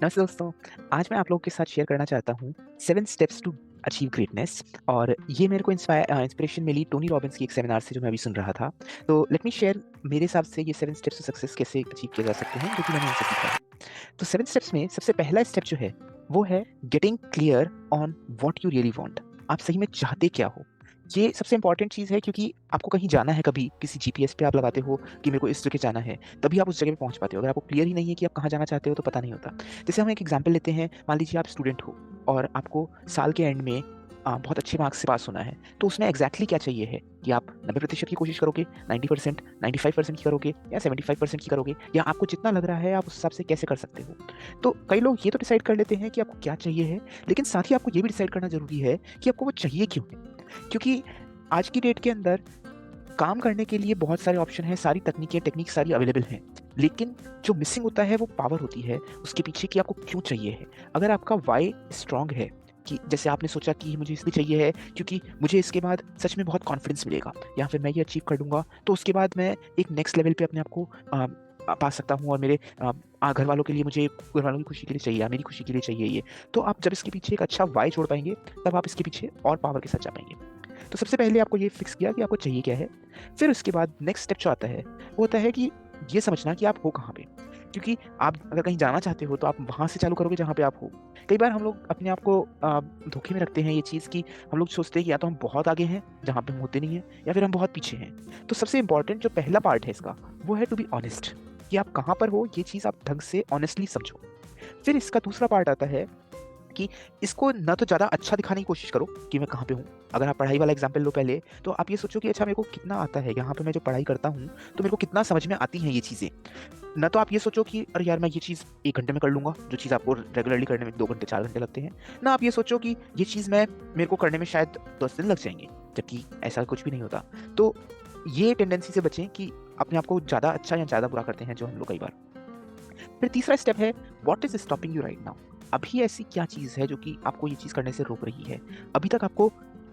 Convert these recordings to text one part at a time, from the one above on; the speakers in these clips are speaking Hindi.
नमस्ते दोस्तों। आज मैं आप लोगों के साथ शेयर करना चाहता हूँ 7 स्टेप्स टू अचीव ग्रेटनेस। और ये मेरे को इंस्पिरेशन मिली टोनी रॉबिन्स की एक सेमिनार से जो मैं अभी सुन रहा था। तो लेट मी शेयर मेरे हिसाब से ये 7 स्टेप्स टू सक्सेस कैसे अचीव किए जा सकते हैं, जो कि मैंने उनसे सीखा है। तो 7 स्टेप्स में सबसे पहला स्टेप जो है वो है getting clear on what you really want. आप सही में चाहते क्या हो? ये सबसे इंपॉर्टेंट चीज़ है, क्योंकि आपको कहीं जाना है, कभी किसी जीपीएस पे आप लगाते हो कि मेरे को इस जगह जाना है, तभी आप उस जगह पे पहुंच पाते हो। अगर आपको क्लियर ही नहीं है कि आप कहाँ जाना चाहते हो तो पता नहीं होता। जैसे हम एक एग्जांपल लेते हैं, मान लीजिए आप स्टूडेंट हो और आपको साल के एंड में बहुत अच्छे मार्क्स से पास होना है। तो उसमें एग्जैक्टली क्या चाहिए है कि आप 90% की कोशिश करोगे, 90%, 95% की करोगे, या 75% की करोगे, या आपको जितना लग रहा है आप उस हिसाब से कैसे कर सकते हो। तो कई लोग ये तो डिसाइड कर लेते हैं कि आपको क्या चाहिए है, लेकिन साथ ही आपको ये भी डिसाइड करना जरूरी है कि आपको वो चाहिए क्यों है। क्योंकि आज की डेट के अंदर काम करने के लिए बहुत सारे ऑप्शन हैं, सारी टेक्निक सारी अवेलेबल हैं। लेकिन जो मिसिंग होता है वो पावर होती है उसके पीछे कि आपको क्यों चाहिए है। अगर आपका वाई स्ट्रांग है, कि जैसे आपने सोचा कि मुझे इसलिए चाहिए है क्योंकि मुझे इसके बाद सच में बहुत कॉन्फिडेंस मिलेगा, या फिर मैं ये अचीव कर लूँगा तो उसके बाद मैं एक नेक्स्ट लेवल पे अपने आप को पा सकता हूँ, और मेरे घर वालों के लिए, मुझे घर वालों की खुशी के लिए चाहिए, या मेरी खुशी के लिए चाहिए ये। तो आप जब इसके पीछे एक अच्छा वाई छोड़ पाएंगे, तब आप इसके पीछे और पावर के साथ जा पाएंगे। तो सबसे पहले आपको ये फिक्स किया कि आपको चाहिए क्या है। फिर उसके बाद नेक्स्ट स्टेप जो आता है वो होता है कि ये समझना कि आप हो कहाँ पे। क्योंकि आप अगर कहीं जाना चाहते हो तो आप वहाँ से चालू करोगे जहाँ पे आप हो। कई बार हम लोग अपने आप को धोखे में रखते हैं ये चीज़ कि हम लोग सोचते हैं कि या तो हम बहुत आगे हैं जहाँ पे हम होते नहीं हैं, या फिर हम बहुत पीछे हैं। तो सबसे इंपॉर्टेंट जो पहला पार्ट है इसका, वो है टू बी ऑनेस्ट, कि आप कहाँ पर हो ये चीज़ आप ढंग से ऑनेस्टली समझो। फिर इसका दूसरा पार्ट आता है कि इसको ना तो ज़्यादा अच्छा दिखाने की कोशिश करो कि मैं कहाँ पे हूँ। अगर आप पढ़ाई वाला एग्जाम्पल लो पहले, तो आप ये सोचो कि अच्छा मेरे को कितना आता है यहाँ पे, मैं जो पढ़ाई करता हूँ तो मेरे को कितना समझ में आती हैं ये चीज़ें। ना तो आप ये सोचो कि अरे यार मैं ये चीज़ 1 घंटे में कर लूँगा, जो चीज़ आपको रेगुलरली करने में 2 घंटे 4 घंटे लगते हैं। ना आप ये सोचो कि ये चीज़ मेरे को करने में शायद 10 दिन लग जाएँगे, जबकि ऐसा कुछ भी नहीं होता। तो ये टेंडेंसी से बचें कि अपने आप को ज़्यादा अच्छा या ज़्यादा बुरा करते हैं जो हम लोग कई बार। फिर तीसरा स्टेप है what is stopping you right now. अभी ऐसी क्या चीज़ है जो कि आपको ये चीज़ करने से रोक रही है? अभी तक आपको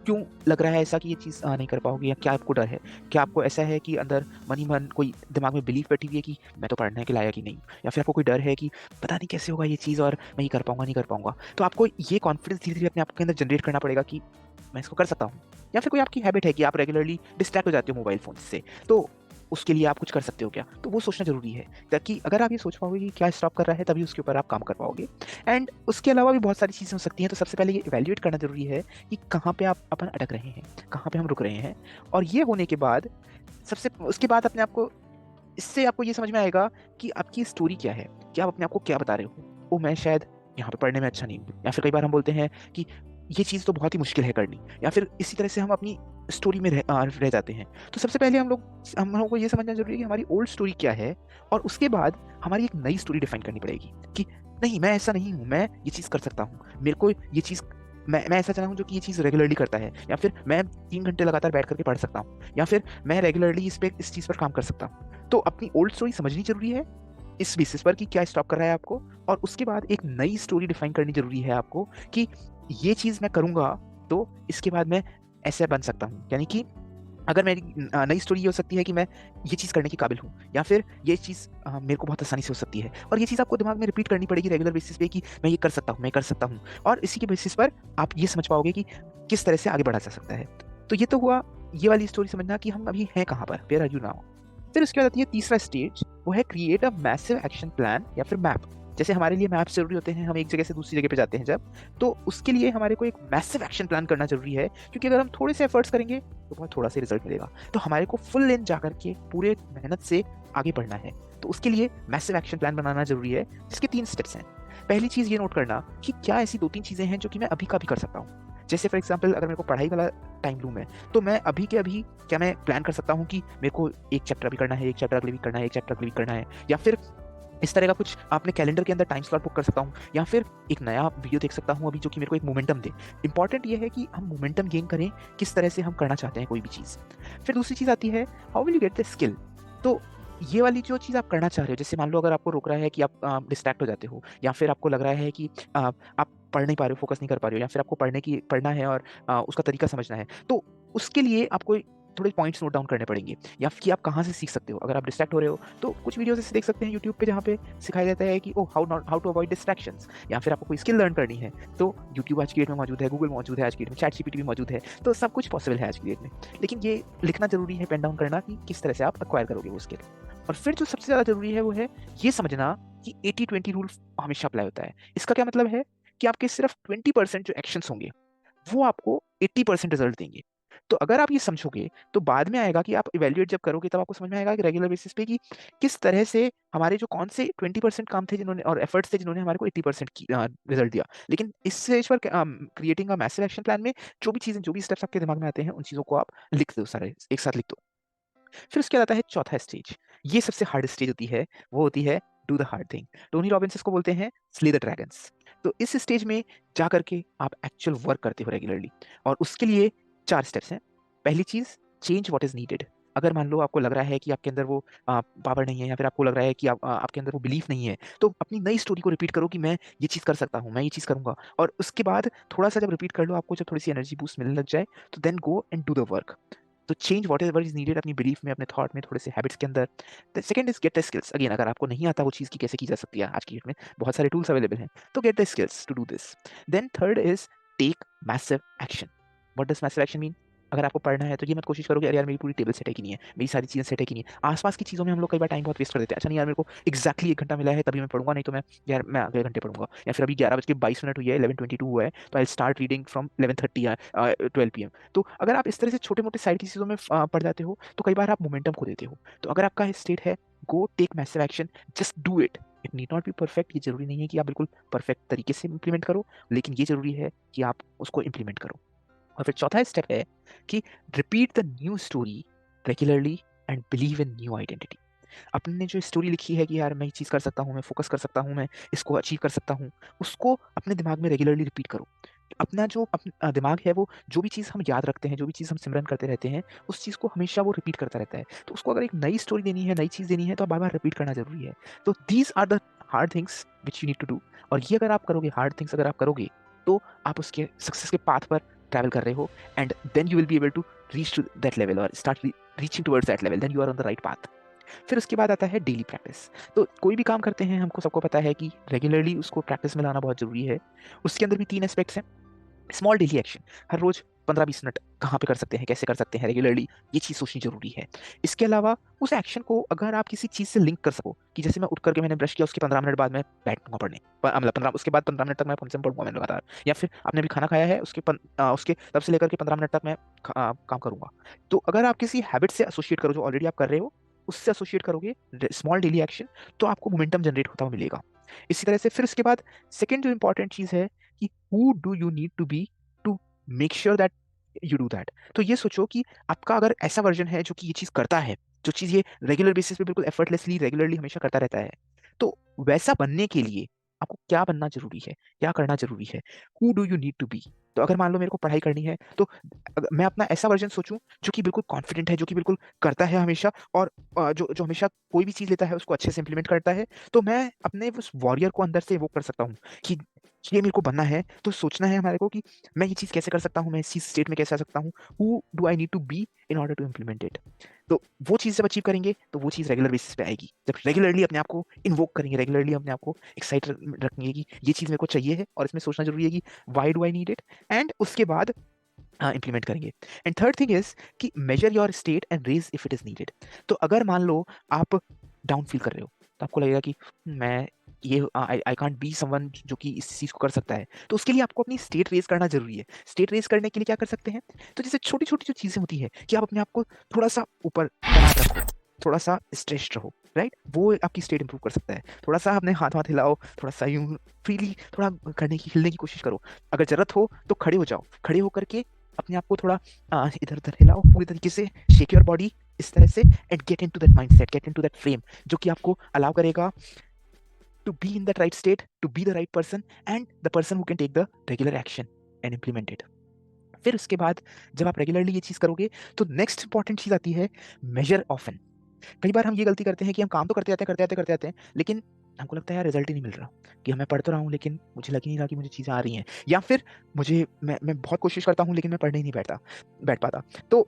क्यों लग रहा है ऐसा कि ये चीज़ नहीं कर पाओगे, या क्या आपको डर है? क्या आपको ऐसा है कि अंदर मन ही मन कोई दिमाग में बिलीफ बैठी हुई है कि मैं तो पढ़ने के लायक ही नहीं, या फिर आपको कोई डर है कि पता नहीं कैसे होगा ये चीज़ और मैं ये कर पाऊँगा, नहीं कर पाऊँगा? तो आपको ये कॉन्फिडेंस धीरे-धीरे अपने आप के अंदर जनरेट करना पड़ेगा कि मैं इसको कर सकता हूँ। या फिर कोई आपकी हैबिट है कि आप रेगुलरली डिस्ट्रैक्ट हो जाते हो मोबाइल फ़ोन से, तो उसके लिए आप कुछ कर सकते हो क्या? तो वो सोचना ज़रूरी है, ताकि अगर आप ये सोच पाओगे कि क्या स्टॉप कर रहा है, तभी उसके ऊपर आप काम कर पाओगे। एंड उसके अलावा भी बहुत सारी चीज़ें हो सकती हैं। तो सबसे पहले ये इवैल्यूएट करना ज़रूरी है कि कहाँ पे आप अपन अटक रहे हैं, कहाँ पे हम रुक रहे हैं। और ये होने के बाद सबसे उसके बाद अपने आप को, इससे आपको ये समझ में आएगा कि आपकी स्टोरी क्या है, कि आप अपने आप को क्या बता रहे हो। ओह! मैं शायद यहाँ पे पढ़ने में अच्छा नहीं हूँ, या फिर कई बार हम बोलते हैं कि ये चीज़ तो बहुत ही मुश्किल है करनी, या फिर इसी तरह से हम अपनी स्टोरी में रह जाते हैं। तो सबसे पहले हम लोगों को ये समझना ज़रूरी है कि हमारी ओल्ड स्टोरी क्या है, और उसके बाद हमारी एक नई स्टोरी डिफाइन करनी पड़ेगी कि नहीं, मैं ऐसा नहीं हूँ, मैं ये चीज़ कर सकता हूँ। मेरे को ये चीज़ मैं ऐसा जना हूँ जो कि ये चीज़ रेगुलरली करता है, या फिर मैं 3 घंटे लगातार बैठ कर के पढ़ सकता हूँ, या फिर मैं रेगुलरली इस चीज़ पर काम कर सकता हूँ। तो अपनी ओल्ड स्टोरी समझनी ज़रूरी है, इस बेसिस पर कि क्या स्टॉप कर रहा है आपको, और उसके बाद एक नई स्टोरी डिफाइन करनी ज़रूरी है आपको कि ये चीज़ मैं करूँगा तो इसके बाद मैं ऐसा बन सकता हूँ। यानी कि अगर मेरी नई स्टोरी ये हो सकती है कि मैं ये चीज़ करने के काबिल हूँ, या फिर ये चीज़ मेरे को बहुत आसानी से हो सकती है, और ये चीज़ आपको दिमाग में रिपीट करनी पड़ेगी रेगुलर बेसिस पे कि मैं ये कर सकता हूँ, मैं कर सकता हूँ। और इसी के बेसिस पर आप ये समझ पाओगे कि किस तरह से आगे बढ़ा जा सकता है। तो ये तो हुआ ये वाली स्टोरी समझना कि हम अभी हैं कहाँ पर, वेयर आर यू नाउ। फिर उसके बाद आती है तीसरा स्टेज, वो है create a massive action plan या फिर मैप। जैसे हमारे लिए मैप ज़रूरी होते हैं, हम एक जगह से दूसरी जगह पे जाते हैं जब, तो उसके लिए हमारे को एक मैसिव एक्शन प्लान करना ज़रूरी है, क्योंकि अगर हम थोड़े से एफर्ट्स करेंगे तो बहुत थोड़ा सा रिजल्ट मिलेगा। तो हमारे को फुल लेंथ जाकर के पूरे मेहनत से आगे बढ़ना है। तो उसके लिए मैसिव एक्शन प्लान बनाना ज़रूरी है, जिसके 3 स्टेप्स हैं। पहली चीज़ ये नोट करना कि क्या ऐसी 2-3 चीज़ें हैं जो कि मैं अभी का अभी कर सकता हूँ। जैसे फॉर एग्ज़ाम्पल अगर मेरे को पढ़ाई वाला टाइम लूँ मैं, तो मैं अभी के अभी क्या मैं प्लान कर सकता हूँ कि मेरे को 1 चैप्टर अभी करना है, 1 चैप्टर अगले वीक करना है, 1 चैप्टर अगले वीक करना है, या फिर इस तरह का कुछ अपने कैलेंडर के अंदर टाइम स्लॉट बुक कर सकता हूँ, या फिर एक नया वीडियो देख सकता हूँ अभी जो कि मेरे को एक मोमेंटम दे। इंपॉर्टेंट ये है कि हम मोमेंटम गेन करें, किस तरह से हम करना चाहते हैं कोई भी चीज़। फिर दूसरी चीज़ आती है how will you get the skill. तो ये वाली जो चीज़ आप करना चाह रहे हो, जैसे मान लो अगर आपको रोक रहा है कि आप डिस्ट्रैक्ट हो जाते हो, या फिर आपको लग रहा है कि आप पढ़ नहीं पा रहे हो, फोकस नहीं कर पा रहे हो, या फिर आपको पढ़ना है और उसका तरीका समझना है। तो उसके लिए आपको थोड़े पॉइंट्स नोट डाउन करने पड़ेंगे, या कि आप कहाँ से सीख सकते हो। अगर आप डिस्ट्रैक्ट हो रहे हो तो कुछ वीडियोस ऐसे देख सकते हैं यूट्यूब पे जहाँ पे सिखाया जाता है कि हाउ टू अवॉइड डिस्ट्रैक्शंस, या फिर आपको कोई स्किल लर्न करनी है तो यूट्यूब आज की डेट में मौजूद है, गूगल मौजूद है आज की डेट में, चैट जीपीटी भी मौजूद है, तो सब कुछ पॉसिबल है आज की डेट में। लेकिन ये लिखना जरूरी है, पेन डाउन करना कि किस तरह से आप एक्वायर करोगे वो स्किल। और फिर जो सबसे ज़्यादा जरूरी है वो है ये समझना कि 80-20 रूल हमेशा अप्लाई होता है। इसका क्या मतलब है कि आपके सिर्फ 20% जो एक्शंस होंगे वो आपको 80% रिजल्ट देंगे। तो अगर आप ये समझोगे तो बाद में आएगा कि आप इवैल्यूएट जब करोगे तब आपको समझ में आएगा कि रेगुलर बेसिस पे कि किस तरह से हमारे जो कौन से 20% काम थे जिन्होंने और एफर्ट्स थे जिन्होंने हमारे को 80% की रिजल्ट दिया। लेकिन इस स्टेज पर creating a massive action plan में जो भी चीज़ें, जो भी स्टेप्स आपके दिमाग में आते हैं, उन चीज़ों को आप लिख दो, सारे एक साथ लिख दो। फिर उसके बाद आता है चौथा स्टेज। ये सबसे हार्ड स्टेज होती है, वो होती है do the hard thing. Tony Robbins इसको बोलते हैं स्ले द ड्रैगन्स। तो इस स्टेज में जा करके आप एक्चुअल वर्क करते हो रेगुलरली, और उसके लिए 4 स्टेप्स हैं। पहली चीज़, चेंज व्हाट इज़ नीडेड। अगर मान लो आपको लग रहा है कि आपके अंदर वो पावर नहीं है, या फिर आपको लग रहा है कि आपके अंदर वो बिलीफ नहीं है, तो अपनी नई स्टोरी को रिपीट करो कि मैं ये चीज़ कर सकता हूँ, मैं ये चीज़ करूँगा। और उसके बाद थोड़ा-सा जब रिपीट कर लो, आपको जब थोड़ी-सी एनर्जी बूस्ट मिलने लग जाए, तो then go and do the work. तो चेंज व्हाटएवर इज नीडेड अपनी बिलीफ में, अपने थॉट में, थोड़े से हैबिट्स के अंदर। The second is get the skills. Again, अगर आपको नहीं आता वो चीज़ की कैसे की जा सकती है आज की डेट में, बहुत सारे टूल्स अवेलेबल हैं, तो get the skills to do this. Then third is take massive action. What does massive action mean? अगर आपको पढ़ना है तो ये मत कोशिश करोगे अरे यार मेरी पूरी टेबल सेट है कि नहीं है, मेरी सारी चीज़ें सेट है कि नहीं है। आसपास की चीज़ों में हम लोग कई बार टाइम बहुत वेस्ट कर देते हैं। अच्छा नहीं यार, मेरे को एग्जैक्टली 1 घंटा मिला है तभी मैं पढ़ूंगा, नहीं तो मैं अगले घंटे पढ़ूंगा। या फिर अभी 11:22 हुई है, 11:22 हुआ है, तो I start reading from 11:30 12 PM। तो अगर आप इस तरह से छोटे-मोटे साइड की चीज़ों में पड़ जाते हो, तो कई बार आप मोमेंटम खो देते हो। तो अगर आपका स्टेट है, go take massive action, just do it. It need not be perfect. ये ज़रूरी नहीं है कि आप बिल्कुल परफेक्ट तरीके से इम्प्लीमेंट करो, लेकिन ये ज़रूरी है कि आप उसको इम्प्लीमेंट करो। और फिर चौथा स्टेप है कि repeat the new story regularly and believe in new identity. आपने जो स्टोरी लिखी है कि यार मैं ये चीज़ कर सकता हूँ, मैं फ़ोकस कर सकता हूँ, मैं इसको अचीव कर सकता हूँ, उसको अपने दिमाग में रेगुलरली रिपीट करो। अपना जो दिमाग है वो जो भी चीज़ हम याद रखते हैं, जो भी चीज़ हम सिमरन करते रहते हैं, उस चीज़ को हमेशा वो रिपीट करता रहता है। तो उसको अगर एक नई स्टोरी देनी है, नई चीज़ देनी है, तो बार-बार रिपीट करना ज़रूरी है। तो these are the hard things which you need to do. और ये अगर आप करोगे, हार्ड थिंग्स अगर आप करोगे, तो आप उसके सक्सेस के पाथ पर ट्रैवल कर रहे हो, and then you will be able to reach to that level और start reaching towards that level, then you are on the right path. फिर उसके बाद आता है डेली प्रैक्टिस। तो कोई भी काम करते हैं, हमको सबको पता है कि रेगुलरली उसको प्रैक्टिस में लाना बहुत ज़रूरी है। उसके अंदर भी 3 एस्पेक्ट्स हैं। स्मॉल डेली एक्शन, हर रोज 15-20 मिनट कहाँ पे कर सकते हैं, कैसे कर सकते हैं रेगुलरली, ये चीज़ सोचनी जरूरी है। इसके अलावा उस एक्शन को अगर आप किसी चीज़ से लिंक कर सको कि जैसे मैं उठ करके मैंने ब्रश किया, उसके 15 मिनट बाद मैं बैठूंगा पढ़ने, मतलब 15 उसके बाद 15 मिनट तक मैं फोन से पढ़ूंगा मैं लगातार, या फिर आपने अभी खाना खाया है, उसके तब से लेकर के 15 मिनट तक मैं काम करूंगा। तो अगर आप किसी हैबिट से एसोसिएट करो जो ऑलरेडी आप कर रहे हो, उससे एसोसिएट करोगे स्मॉल डेली एक्शन, तो आपको मोमेंटम जनरेट होता हुआ मिलेगा। इसी तरह से फिर उसके बाद सेकेंड जो इंपॉर्टेंट चीज़ है कि who do you need to be to make sure that you do that. तो ये सोचो कि आपका अगर ऐसा वर्जन है जो कि ये चीज़ करता है, जो चीज़ ये रेगुलर बेसिस पे बिल्कुल एफर्टलेसली रेगुलरली हमेशा करता रहता है, तो वैसा बनने के लिए आपको क्या बनना ज़रूरी है, क्या करना ज़रूरी है? Who do you need to be? तो अगर मान लो मेरे को पढ़ाई करनी है, तो मैं अपना ऐसा वर्जन सोचूँ जो कि बिल्कुल कॉन्फिडेंट है, जो कि बिल्कुल करता है हमेशा, और जो जो हमेशा कोई भी चीज़ लेता है उसको अच्छे से इम्प्लीमेंट करता है। तो मैं अपने उस वॉरियर को अंदर से वो कर सकता हूँ कि ये मेरे को बनना है, तो सोचना है हमारे को कि मैं ये चीज़ कैसे कर सकता हूँ, मैं इस चीज़ स्टेट में कैसे आ सकता हूँ, who do I need to be in order to implement it. तो वो चीज़ जब अचीव करेंगे, तो वो चीज़ रेगुलर बेसिस पे आएगी। जब रेगुलरली अपने आप को इन्वोक करेंगे, रेगुलरली अपने आप को एक्साइटेड रखेंगे कि ये चीज़ मेरे को चाहिए है, और इसमें सोचना ज़रूरी है कि why do I need it, and उसके बाद इम्प्लीमेंट करेंगे। एंड थर्ड थिंग इज़ कि measure your state and raise if it is needed. तो अगर मान लो आप डाउन फील कर रहे हो, तो आपको लगेगा कि मैं ये आई आई कांट बी समवन जो कि इस चीज़ को कर सकता है। तो उसके लिए आपको अपनी स्टेट रेज़ करना ज़रूरी है। स्टेट रेज़ करने के लिए क्या कर सकते हैं? तो जैसे छोटी-छोटी जो चीज़ें होती हैं कि आप अपने आप को थोड़ा-सा ऊपर बनाए रखो, थोड़ा-सा स्ट्रेच्ड रहो, राइट? वो आपकी स्टेट इंप्रूव कर सकता है। थोड़ा-सा अपने हाथ-वाथ हिलाओ, थोड़ा-सा यूँ फ्रीली थोड़ा करने की हिलने की कोशिश करो। अगर ज़रूरत हो तो खड़े हो जाओ। खड़े होकर के अपने आप को थोड़ा इधर-उधर हिलाओ पूरी तरीके से, शेक योर बॉडी इस तरह से, and get into that mindset, get into that frame, जो कि आपको अलाउ करेगा to be in that right state, to be the right person, and the person who can take the regular action and implement it. फिर उसके बाद जब आप रेगुलरली ये चीज़ करोगे, तो नेक्स्ट इंपॉर्टेंट चीज़ आती है मेजर ऑफन। कई बार हम ये गलती करते हैं कि हम काम तो करते जाते हैं, करते जाते हैं, करते जाते हैं, लेकिन हमको लगता है यार रिजल्ट ही नहीं मिल रहा, कि मैं पढ़ तो रहा हूँ लेकिन मुझे लग ही नहीं रहा कि मुझे चीज़ें आ रही हैं, या फिर मुझे मैं बहुत कोशिश करता हूँ लेकिन मैं पढ़ने ही नहीं बैठ पाता। तो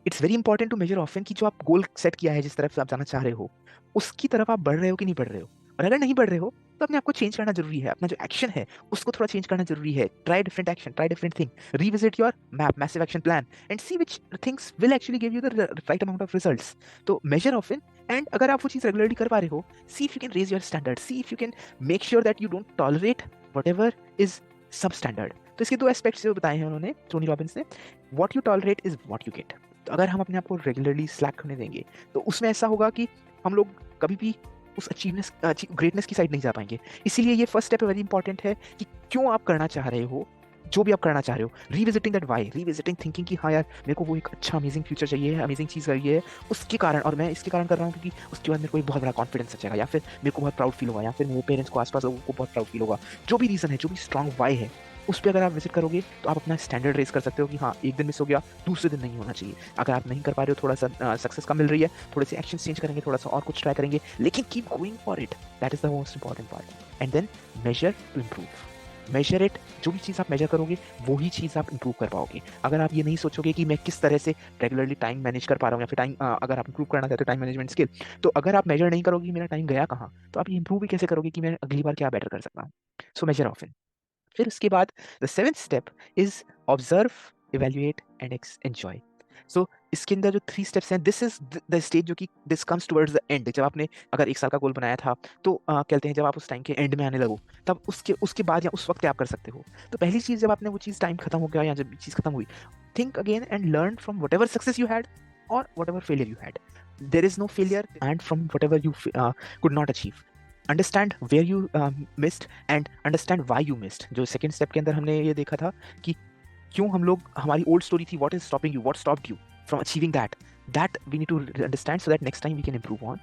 it's very important to measure often कि जो आप गोल सेट किया है, जिस तरफ से आप जाना चाह रहे हो, उसकी तरफ आप बढ़ रहे हो कि नहीं बढ़ रहे हो। और अगर नहीं बढ़ रहे हो तो अपने आप को चेंज करना जरूरी है। अपना जो एक्शन है उसको थोड़ा चेंज करना जरूरी है। Try different action, try different thing, revisit your map, massive action plan and see which things will actually give you the right amount of results. तो मेजर ऑफन, एंड अगर आप वो चीज रेगुलरली कर पा रहे हो, see if you can raise your standard, see if you can make sure that you don't tolerate whatever is substandard. तो इसके दो एस्पेक्ट्स जो बताए हैं उन्होंने, टोनी रॉबिन्स ने, what you tolerate is what you get. तो अगर हम अपने आप को रेगुलरली स्लैक होने देंगे तो उसमें ऐसा होगा कि हम लोग कभी भी उस अचीवनेस ग्रेटनेस की साइड नहीं जा पाएंगे। इसीलिए ये फर्स्ट स्टेप वेरी इंपॉर्टेंट है कि क्यों आप करना चाह रहे हो जो भी आप करना चाह रहे हो। Revisiting that why, revisiting thinking कि हाँ यार मेरे को वो एक अच्छा अमेजिंग फ्यूचर चाहिए है, अमेजिंग चीज़ चाहिए है उसके कारण, और मैं इसके कारण कर रहा हूँ क्योंकि उसके बाद मेरे को एक बहुत बड़ा कॉन्फिडेंस बचेगा, या फिर मेरे को बहुत प्राउड फील होगा, या फिर मेरे पेरेंट्स को, आसपास लोगों को बहुत प्राउड फील होगा। जो भी रीज़न है, जो भी स्ट्रॉन्ग वाई है, उस पर अगर आप विजिट करोगे तो आप अपना स्टैंडर्ड रेस कर सकते हो कि हाँ एक दिन मिस हो गया, दूसरे दिन नहीं होना चाहिए। अगर आप नहीं कर पा रहे हो, थोड़ा सा सक्सेस कम मिल रही है, थोड़े से एक्शन चेंज करेंगे, थोड़ा सा और कुछ ट्राई करेंगे, लेकिन keep going for it. That is the most important part. And then measure to improve, measure it. जो भी चीज़ आप मेजर करोगे वही चीज़ आप इंप्रूव कर पाओगे। अगर आप ये नहीं सोचोगे कि मैं किस तरह से रेगुलरली टाइम मैनेज कर पा रहा हूँ, या फिर टाइम अगर आप इंप्रूव करना चाहते हो टाइम मैनेजमेंट स्किल, तो अगर आप मेजर नहीं करोगे कि मेरा टाइम गया कहाँ, तो आप ये इंप्रूव भी कैसे करोगे कि मैं अगली बार क्या बेटर कर सकता हूँ। So measure often. फिर उसके बाद the seventh step is observe, evaluate and enjoy. So इसके अंदर जो 3 स्टेप्स हैं, दिस इज द स्टेज जो कि this comes towards the end. जब आपने अगर 1 साल का गोल बनाया था तो कहते हैं जब आप उस टाइम के एंड में आने लगो, तब उसके उसके बाद या उस वक्त क्या आप कर सकते हो। तो पहली चीज़, जब आपने वो चीज़ टाइम खत्म हो गया या जब चीज़ खत्म हुई, think again and learn from whatever success you had और whatever failure you had. There is no failure and from whatever you could not achieve. Understand where you missed and understand why you missed. जो सेकंड स्टेप के अंदर हमने ये देखा था कि क्यों हम लोग, हमारी ओल्ड स्टोरी थी, what is stopping you, what stopped you from achieving that we need to understand so that next time we can improve on.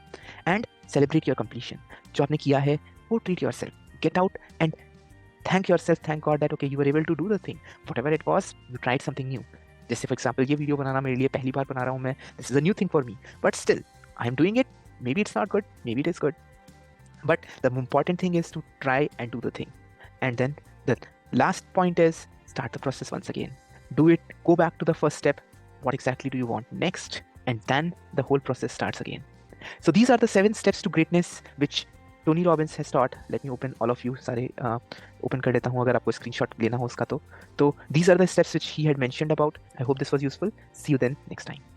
And celebrate your completion. जो आपने किया है वो treat yourself, get out and thank yourself, thank God that okay you were able to do the thing, whatever it was, you tried something new. जैसे फॉर एग्जाम्पल ये वीडियो बनाना मेरे लिए पहली बार बना रहा हूँ मैं, this is a new thing for me, but still I am doing it. maybe it's not good, maybe it is good, but the important thing is to try and do the thing. And then the last point is start the process once again. Do it, go back to the first step. What exactly do you want next? And then the whole process starts again. So these are the 7 steps to greatness which Tony Robbins has taught. Let me open all of you सारे open कर देता हूँ अगर आपको screenshot लेना हो उसका तो these are the steps which he had mentioned about. I hope this was useful. See you then next time.